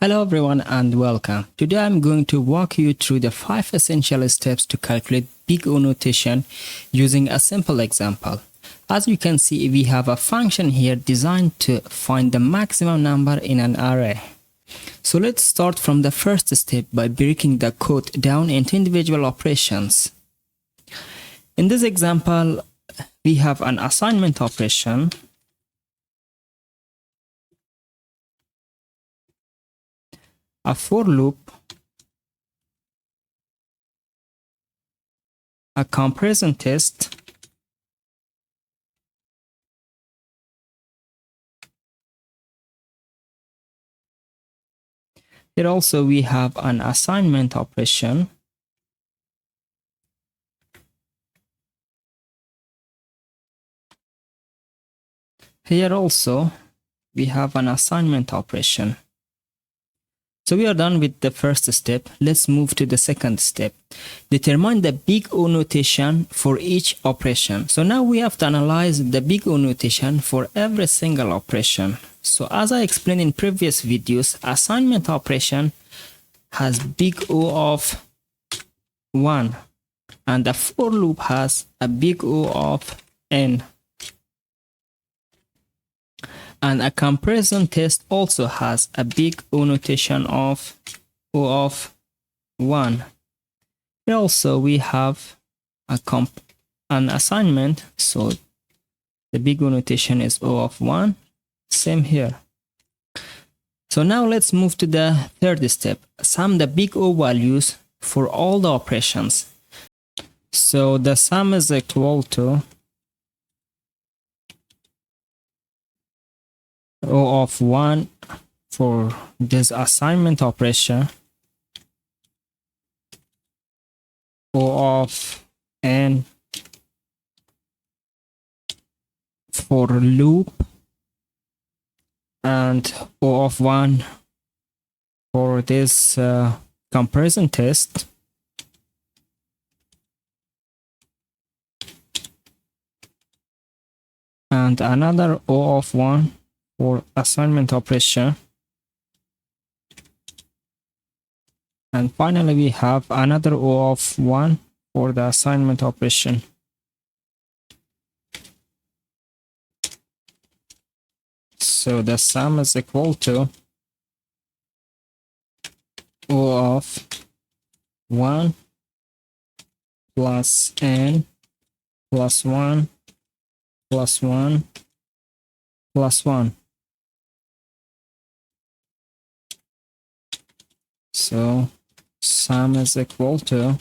Hello everyone and welcome. Today I'm going to walk you through the 5 essential steps to calculate big O notation using a simple example. As you can see, we have a function here designed to find the maximum number in an array. So let's start from the first step by breaking the code down into individual operations. In this example, we have an assignment operation, a for loop, a comparison test, here also we have an assignment operation, here also we have an assignment operation. So we are done with the first step. Let's move to the second step. Determine the big O notation for each operation. So now we have to analyze the big O notation for every single operation. So as I explained in previous videos, assignment operation has big O of 1 and the for loop has a big O of n. And a comparison test also has a big O notation of O of 1. Here also we have an assignment, so the big O notation is O of 1. Same here. So now let's move to the third step. Sum the big O values for all the operations. So the sum is equal to O of 1 for this assignment operation, O of n for loop, and O of 1 for this comparison test, and another O of 1 for assignment operation, and finally we have another O of 1 for the assignment operation. So the sum is equal to O of 1 plus n plus 1 plus 1 plus 1. So sum is equal to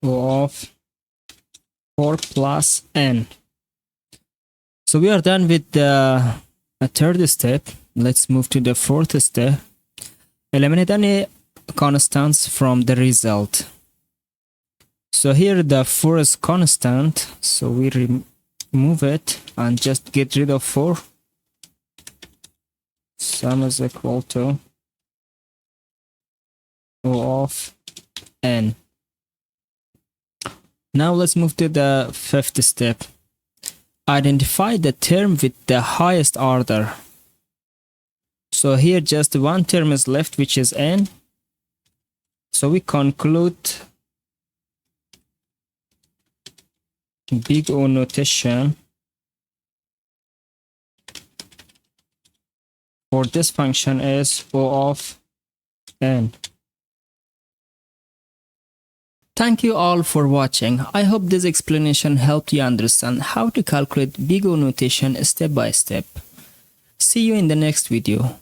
O of 4 plus n. So we are done with the third step. Let's move to the fourth step. Eliminate any constants from the result. So here the 4 is constant, so we remove it and just get rid of 4. Sum is equal to O of n. Now let's move to the fifth step. Identify the term with the highest order. So here just one term is left, which is n. So we conclude big O notation for this function is O of n. Thank you all for watching. I hope this explanation helped you understand how to calculate big O notation step by step. See you in the next video.